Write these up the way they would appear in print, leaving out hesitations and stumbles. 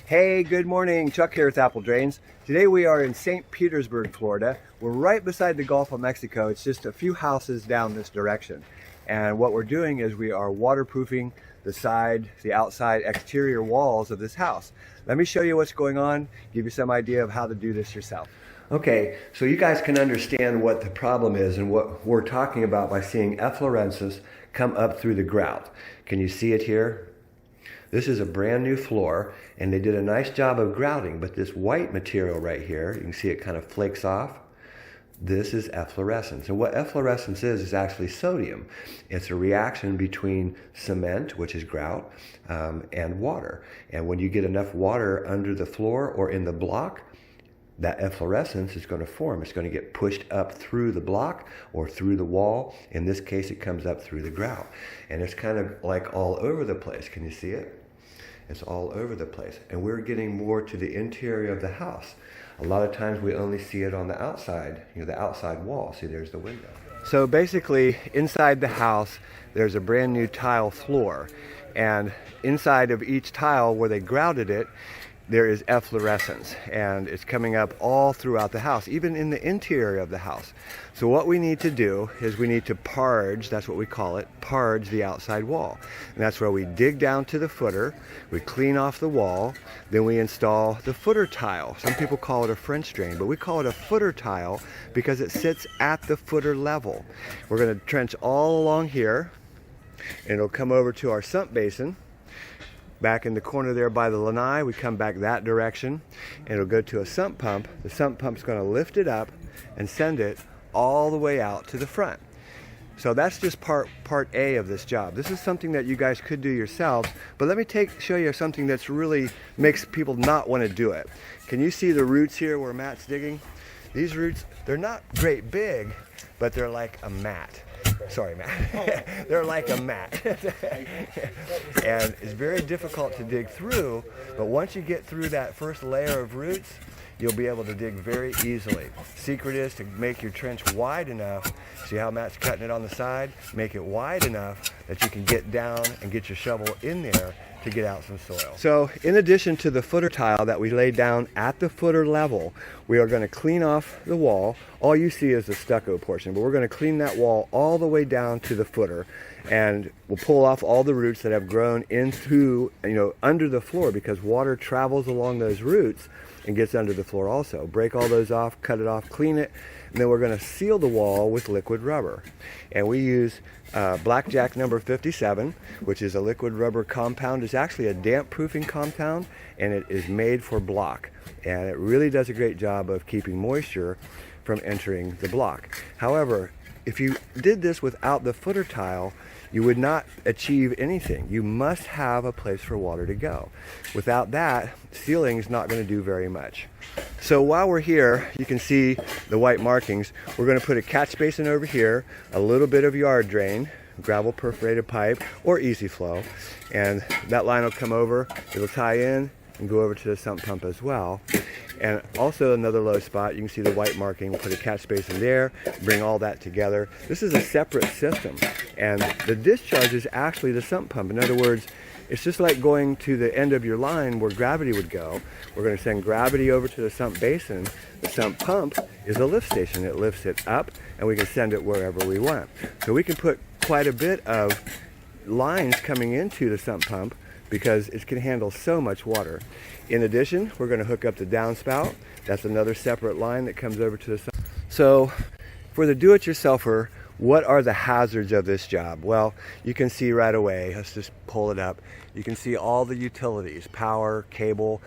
Hey, good morning. Chuck here with Apple Drains. Today we are in St. Petersburg, Florida. We're right beside the Gulf of Mexico. It's just a few houses down this direction. And what we're doing is we are waterproofing the outside exterior walls of this house. Let me show you what's going on, give you some idea of how to do this yourself. Okay, so you guys can understand what the problem is and what we're talking about by seeing efflorescence come up through the grout. Can you see it here? This is a brand new floor, and they did a nice job of grouting, but this white material right here, you can see it kind of flakes off. This is efflorescence. And what efflorescence is actually sodium. It's a reaction between cement, which is grout, and water. And when you get enough water under the floor or in the block, that efflorescence is going to form. It's going to get pushed up through the block or through the wall. In this case, it comes up through the grout. And it's kind of like all over the place. Can you see it? It's all over the place. And we're getting more to the interior of the house. A lot of times we only see it on the outside, the outside wall. See, there's the window. So basically, inside the house, there's a brand new tile floor. And inside of each tile where they grouted it, there is efflorescence, and it's coming up all throughout the house, even in the interior of the house. So what we need to do is we need to parge, that's what we call it, parge the outside wall. And that's where we dig down to the footer, we clean off the wall, then we install the footer tile. Some people call it a French drain, but we call it a footer tile because it sits at the footer level. We're going to trench all along here, and it'll come over to our sump basin. Back in the corner there by the lanai, we come back that direction, and it'll go to a sump pump. The sump pump's going to lift it up and send it all the way out to the front. So that's just part A of this job. This is something that you guys could do yourselves, but let me show you something that's really makes people not want to do it. Can you see the roots here where Matt's digging? These roots, they're not great big, but they're like a mat. Sorry, Matt. They're like a mat. And it's very difficult to dig through, but once you get through that first layer of roots, you'll be able to dig very easily. Secret is to make your trench wide enough. See how Matt's cutting it on the side? Make it wide enough that you can get down and get your shovel in there to get out some soil. So in addition to the footer tile that we laid down at the footer level, we are going to clean off the wall. All you see is the stucco portion, but we're going to clean that wall all the way down to the footer, and we'll pull off all the roots that have grown into, under the floor, because water travels along those roots and gets under the floor also. Break all those off, cut it off, clean it, and then we're going to seal the wall with liquid rubber. And we use Blackjack number 57, which is a liquid rubber compound. It's actually a damp proofing compound, and it is made for block. And it really does a great job of keeping moisture from entering the block. However, if you did this without the footer tile, you would not achieve anything. You must have a place for water to go. Without that, sealing is not going to do very much. So while we're here, you can see the white markings. We're going to put a catch basin over here, a little bit of yard drain, gravel perforated pipe, or easy flow. And that line will come over, it'll tie in and go over to the sump pump as well. And also another low spot, you can see the white marking. We'll put a catch basin there, bring all that together. This is a separate system, and the discharge is actually the sump pump. In other words, it's just like going to the end of your line where gravity would go. We're going to send gravity over to the sump basin. The sump pump is a lift station. It lifts it up, and we can send it wherever we want. So we can put quite a bit of lines coming into the sump pump because it can handle so much water. In addition, we're going to hook up the downspout. That's another separate line that comes over to the sump. So for the do-it-yourselfer, what are the hazards of this job? Well, you can see right away. Let's just pull it up. You can see all the utilities, power, cable,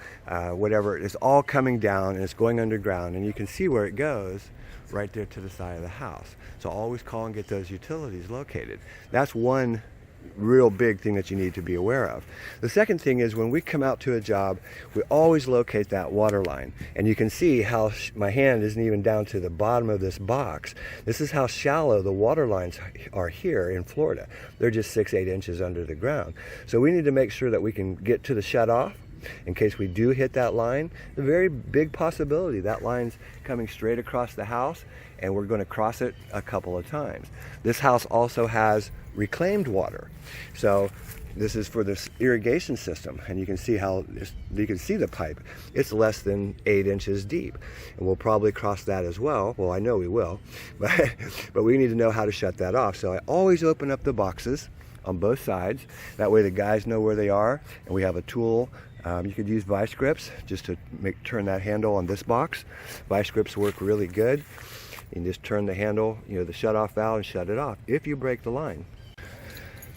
whatever. It's all coming down and it's going underground, and you can see where it goes right there to the side of the house. So always call and get those utilities located. That's one real big thing that you need to be aware of. The second thing is when we come out to a job, we always locate that water line. And you can see how my hand isn't even down to the bottom of this box. This is how shallow the water lines are here in Florida. They're just 6-8 inches under the ground. So we need to make sure that we can get to the shut-off in case we do hit that line. A very big possibility that line's coming straight across the house, and we're going to cross it a couple of times. This house also has reclaimed water. So This is for this irrigation system, and you can see you can see the pipe. It's less than 8 inches deep, and we'll probably cross that as well. Well, I know we will, but we need to know how to shut that off. So I always open up the boxes on both sides. That way the guys know where they are, and we have a tool. You could use vice grips just to turn that handle on this box. Vice grips work really good. You can just turn the handle, the shut-off valve, and shut it off if you break the line.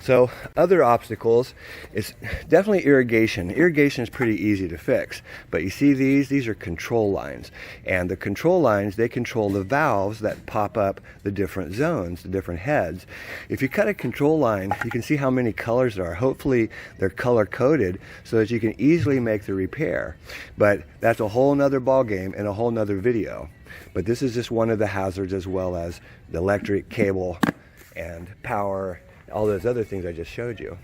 So other obstacles is definitely irrigation. Irrigation is pretty easy to fix, but you see these are control lines, and the control lines, they control the valves that pop up the different zones, the different heads. If you cut a control line, you can see how many colors there are. Hopefully they're color coded so that you can easily make the repair, but that's a whole nother ball game and a whole nother video. But this is just one of the hazards, as well as the electric cable and power, all those other things I just showed you.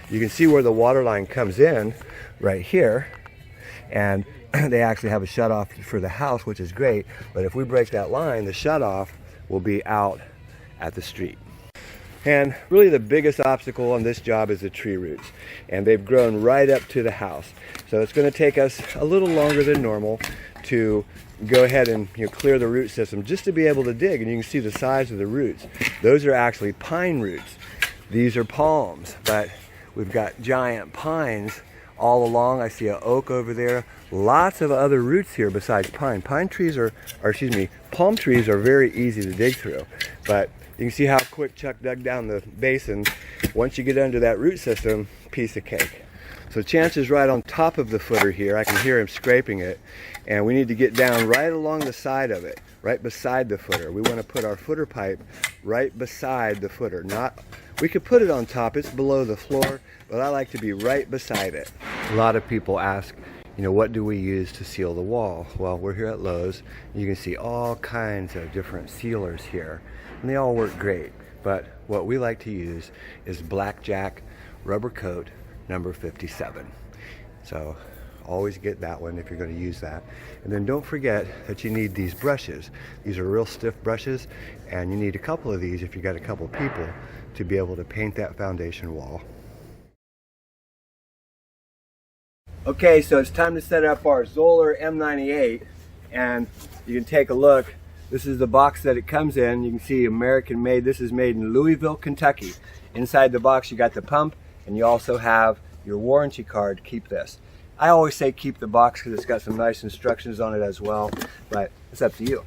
You can see where the water line comes in right here, and they actually have a shutoff for the house, which is great, but if we break that line, the shutoff will be out at the street. And really the biggest obstacle on this job is the tree roots, and they've grown right up to the house. So it's going to take us a little longer than normal to go ahead and clear the root system just to be able to dig. And you can see the size of the roots. Those are actually pine roots. These are palms, but we've got giant pines all along. I see an oak over there. Lots of other roots here besides pine. Palm trees are very easy to dig through, but you can see how quick Chuck dug down the basin. Once you get under that root system, piece of cake. So Chance is right on top of the footer here. I can hear him scraping it, and we need to get down right along the side of it, right beside the footer. We want to put our footer pipe right beside the footer. We could put it on top, it's below the floor, but I like to be right beside it. A lot of people ask, what do we use to seal the wall? Well, we're here at Lowe's. You can see all kinds of different sealers here, and they all work great. But what we like to use is Blackjack Rubber Coat number 57. So always get that one if you're going to use that. And then don't forget that you need these brushes. These are real stiff brushes, and you need a couple of these if you got a couple people to be able to paint that foundation wall. Okay, so it's time to set up our Zoller M98, and you can take a look. This is the box that it comes in. You can see American made. This is made in Louisville, Kentucky. Inside the box you got the pump, and you also have your warranty card. Keep this. I always say keep the box because it's got some nice instructions on it as well, but it's up to you.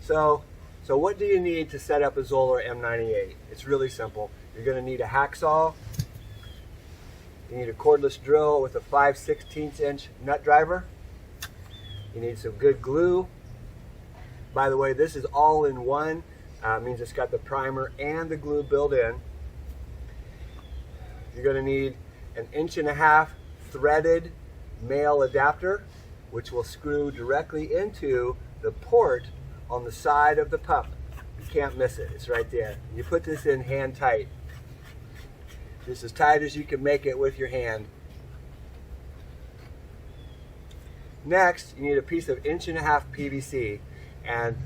So what do you need to set up a Zoller M98? It's really simple. You're going to need a hacksaw. You need a cordless drill with a 5/16 inch nut driver. You need some good glue. By the way, this is all in one. Means it's got the primer and the glue built in. You're going to need an 1.5 inch threaded male adapter, which will screw directly into the port on the side of the pump. You can't miss it. It's right there. You put this in hand tight. Just as tight as you can make it with your hand. Next, you need a piece of 1.5 inch PVC, and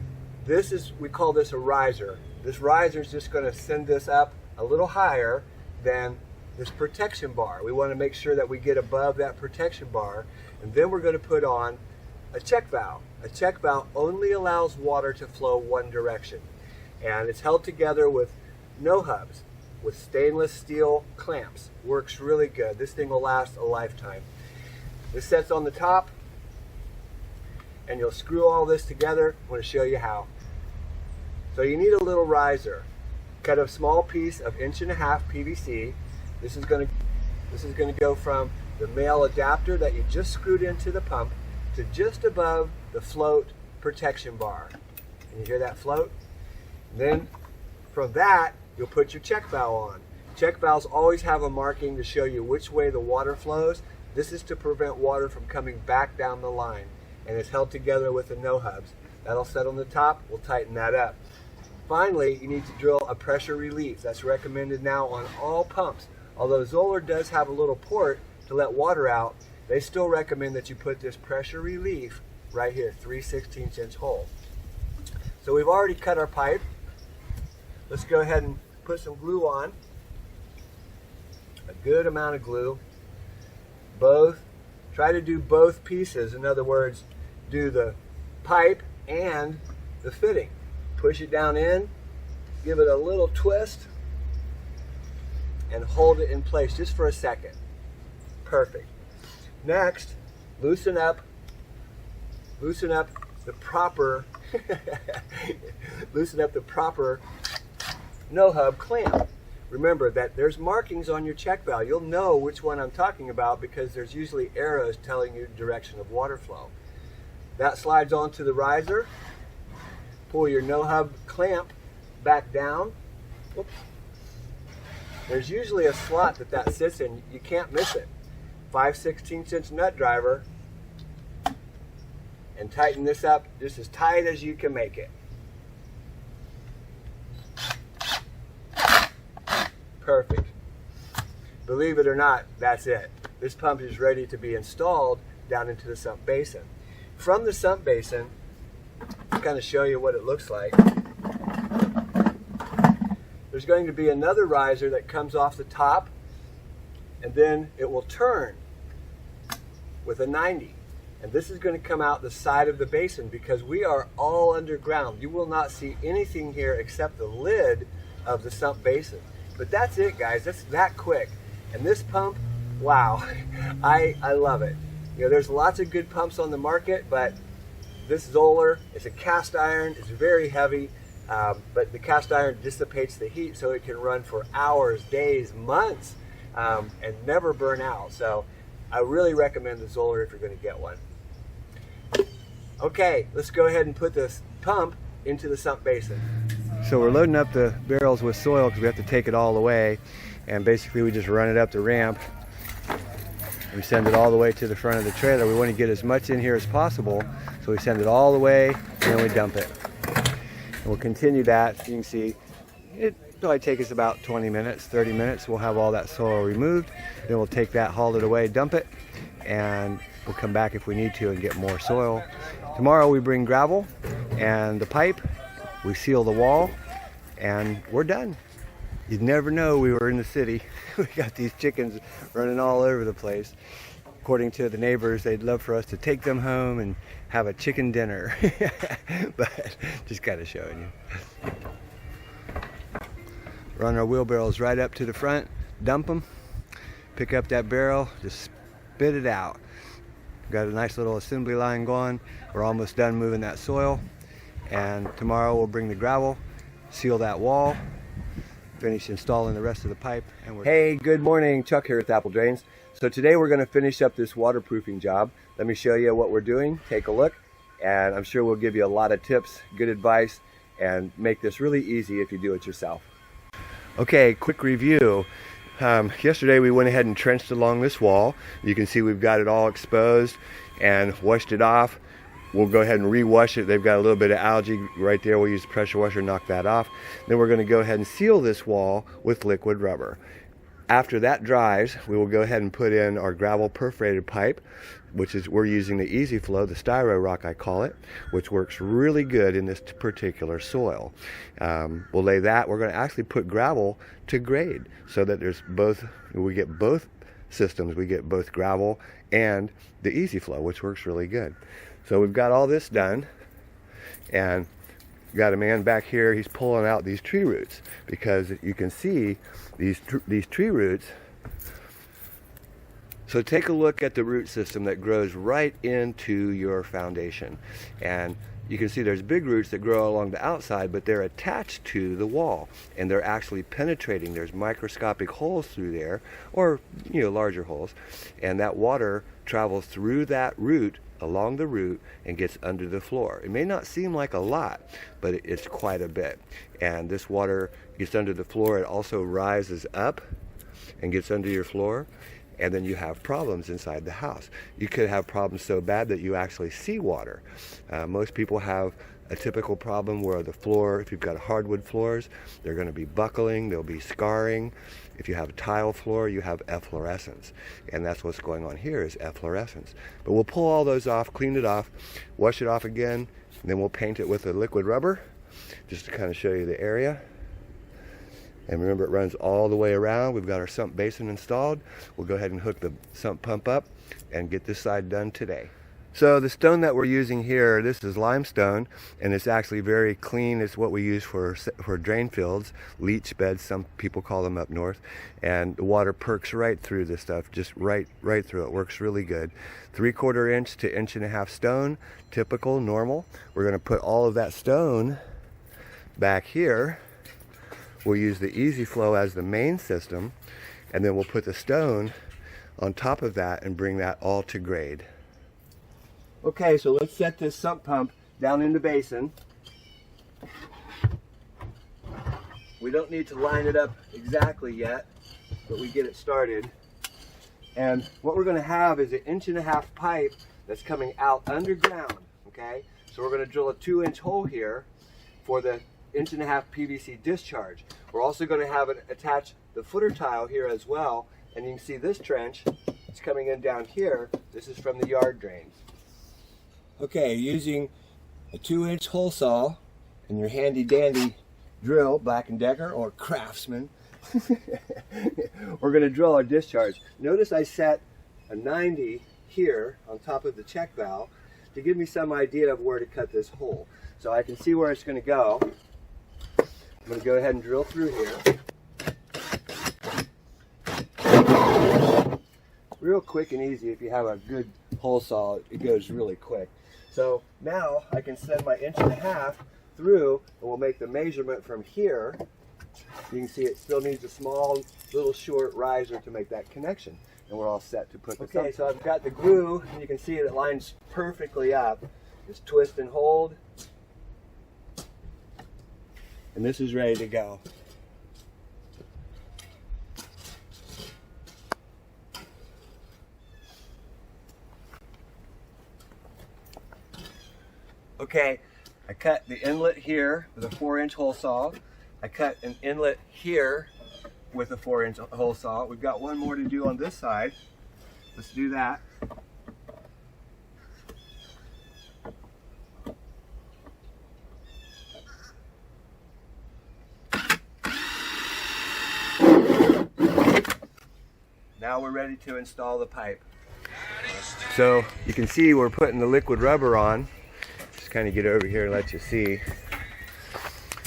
we call this a riser. This riser is just going to send this up a little higher than this protection bar. We want to make sure that we get above that protection bar, and then we're going to put on a check valve. A check valve only allows water to flow one direction, and it's held together with no hubs, with stainless steel clamps. Works really good. This thing will last a lifetime. This sets on the top, and you'll screw all this together. I'm going to show you how. So you need a little riser. Cut a small piece of 1.5 inch PVC. This is going to go from the male adapter that you just screwed into the pump to just above the float protection bar. Can you hear that float? And then from that, you'll put your check valve on. Check valves always have a marking to show you which way the water flows. This is to prevent water from coming back down the line, and it's held together with the no hubs. That'll set on the top. We'll tighten that up. Finally, you need to drill a pressure relief. That's recommended now on all pumps. Although Zoller does have a little port to let water out, they still recommend that you put this pressure relief right here, 3/16 inch hole. So we've already cut our pipe. Let's go ahead and put some glue on, a good amount of glue. Try to do both pieces. In other words, do the pipe and the fitting. Push it down in, give it a little twist, and hold it in place just for a second. Perfect. Next, loosen up the proper no-hub clamp. Remember that there's markings on your check valve. You'll know which one I'm talking about because there's usually arrows telling you the direction of water flow. That slides onto the riser. Pull your no-hub clamp back down. Whoops. There's usually a slot that sits in. You can't miss it. 5/16" nut driver, and tighten this up just as tight as you can make it. Perfect. Believe it or not, that's it. This pump is ready to be installed down into the sump basin. From the sump basin, I'll kind of show you what it looks like. There's going to be another riser that comes off the top, and then it will turn with a 90. And this is going to come out the side of the basin because we are all underground. You will not see anything here except the lid of the sump basin. But that's it, guys. That's that quick. And this pump, wow, I love it. You know, there's lots of good pumps on the market, but this Zoller is a cast iron. It's very heavy, but the cast iron dissipates the heat so it can run for hours, days, months, and never burn out. So I really recommend the Zoller if you're going to get one. Okay, let's go ahead and put this pump into the sump basin. So we're loading up the barrels with soil because we have to take it all away, and basically we just run it up the ramp. We send it all the way to the front of the trailer. We want to get as much in here as possible, so we send it all the way and then we dump it. And we'll continue that. You can see it probably take us about 20 minutes, 30 minutes. We'll have all that soil removed. Then we'll take that, haul it away, dump it, and we'll come back if we need to and get more soil. Tomorrow we bring gravel and the pipe, we seal the wall, and we're done. You'd never know we were in the city. We got these chickens running all over the place. According to the neighbors, they'd love for us to take them home and have a chicken dinner. But just kind of showing you. Run our wheelbarrows right up to the front, dump them, pick up that barrel, just spit it out. Got a nice little assembly line going. We're almost done moving that soil, and tomorrow we'll bring the gravel, seal that wall, finish installing the rest of the pipe, and we're... Hey, good morning. Chuck here with Apple Drains. So today we're going to finish up this waterproofing job. Let me show you what we're doing. Take a look, and I'm sure we'll give you a lot of tips, good advice, and make this really easy if you do it yourself. Okay, quick review. Yesterday we went ahead and trenched along this wall. You can see we've got it all exposed and washed it off. We'll go ahead and re-wash it. They've got a little bit of algae right there. We'll use the pressure washer, knock that off. Then we're going to go ahead and seal this wall with liquid rubber. After that dries, we will go ahead and put in our gravel perforated pipe, which is, we're using the Easy Flow, the styro rock I call it, which works really good in this particular soil. We'll lay that. We're going to actually put gravel to grade so that there's both, we get both systems. We get both gravel and the Easy Flow, which works really good. So we've got all this done, and got a man back here. He's pulling out these tree roots because you can see these tree roots. So take a look at the root system that grows right into your foundation, and you can see there's big roots that grow along the outside, but they're attached to the wall and they're actually penetrating. There's microscopic holes through there, or larger holes, and that water travels through that root, along the root, and gets under the floor. It may not seem like a lot, but it's quite a bit. And this water gets under the floor. It also rises up and gets under your floor, and then you have problems inside the house. You could have problems so bad that you actually see water. Most people have a typical problem where the floor, if you've got hardwood floors, they're going to be buckling, there'll be scarring. If you have a tile floor, you have efflorescence. And that's what's going on here, is efflorescence. But we'll pull all those off, clean it off, wash it off again, and then we'll paint it with a liquid rubber, just to kind of show you the area. And remember, it runs all the way around. We've got our sump basin installed. We'll go ahead and hook the sump pump up and get this side done today. So the stone that we're using here, this is limestone, and it's actually very clean. It's what we use for drain fields, leach beds, some people call them up north. And the water perks right through this stuff, just right through. It works really good. 3/4 inch to 1.5 inch stone, typical, normal. We're going to put all of that stone back here. We'll use the Easy Flow as the main system, and then we'll put the stone on top of that and bring that all to grade. Okay, so let's set this sump pump down in the basin. We don't need to line it up exactly yet, but we get it started. And what we're going to have is an 1.5 inch pipe that's coming out underground, okay? So we're going to drill a 2-inch hole here for the 1.5 inch PVC discharge. We're also going to have it attach the footer tile here as well. And you can see this trench, it's coming in down here. This is from the yard drains. Okay, using a 2-inch hole saw and your handy dandy drill, Black & Decker or Craftsman, we're going to drill our discharge. Notice I set a 90 here on top of the check valve to give me some idea of where to cut this hole. So I can see where it's going to go. I'm going to go ahead and drill through here. Real quick and easy. If you have a good hole saw, it goes really quick. So now I can send my 1.5 inch through, and we'll make the measurement from here. You can see it still needs a small, little short riser to make that connection. And we're all set to put this up. Okay, so I've got the glue, and you can see it lines perfectly up. Just twist and hold. And this is ready to go. Okay, I cut the inlet here with a 4-inch hole saw. I cut an inlet here with a 4-inch hole saw. We've got one more to do on this side. Let's do that. Now we're ready to install the pipe. So you can see we're putting the liquid rubber on. Kind of get over here and let you see.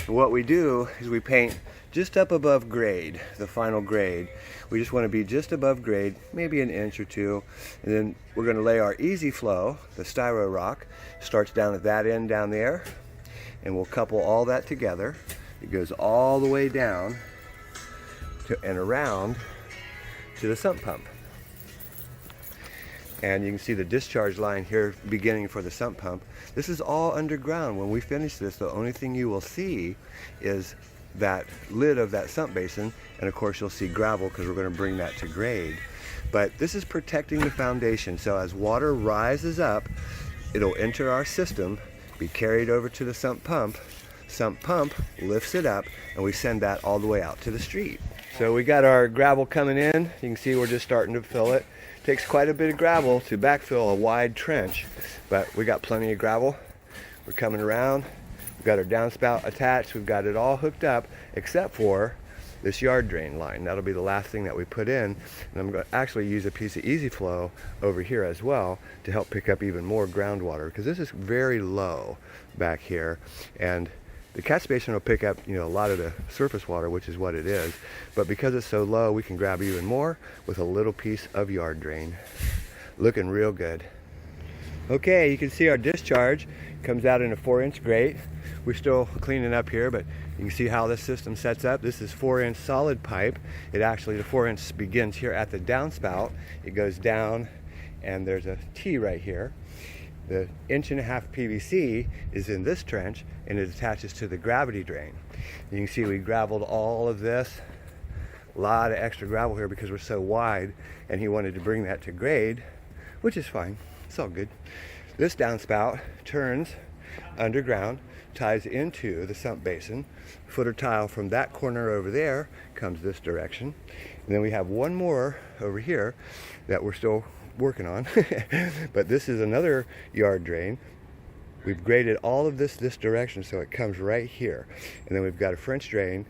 And what we do is we paint just up above grade, the final grade. We just want to be just above grade, maybe an inch or two, and then we're going to lay our Easy Flow, the styro rock, starts down at that end down there, and we'll couple all that together. It goes all the way down and around to the sump pump. And you can see the discharge line here beginning for the sump pump. This is all underground. When we finish this, the only thing you will see is that lid of that sump basin, and of course you'll see gravel because we're going to bring that to grade. But this is protecting the foundation, so as water rises up, it'll enter our system, be carried over to the sump pump lifts it up, and we send that all the way out to the street. So we got our gravel coming in. You can see we're just starting to fill it. Takes quite a bit of gravel to backfill a wide trench, but we got plenty of gravel. We're coming around. We've got our downspout attached. We've got it all hooked up except for this yard drain line. That'll be the last thing that we put in. And I'm going to actually use a piece of Easy Flow over here as well to help pick up even more groundwater, because this is very low back here. And the catch basin will pick up, a lot of the surface water, which is what it is. But because it's so low, we can grab even more with a little piece of yard drain. Looking real good. Okay, you can see our discharge comes out in a 4-inch grate. We're still cleaning up here, but you can see how this system sets up. This is 4-inch solid pipe. The 4-inch begins here at the downspout. It goes down, and there's a T right here. The 1.5 inch PVC is in this trench, and it attaches to the gravity drain. You can see we graveled all of this. A lot of extra gravel here because we're so wide, and he wanted to bring that to grade, which is fine. It's all good. This downspout turns underground, ties into the sump basin. Footer tile from that corner over there comes this direction. And then we have one more over here that we're still working on. But this is another yard drain. We've graded all of this direction, so it comes right here. And then we've got a French drain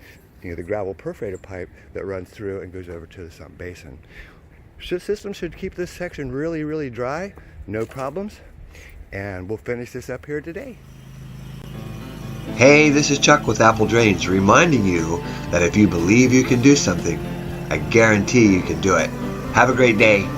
the gravel perforated pipe that runs through and goes over to the sump basin. System should keep this section really, really dry, no problems, and we'll finish this up here today. Hey, this is Chuck with Apple Drains, reminding you that if you believe you can do something, I guarantee you can do it. Have a great day.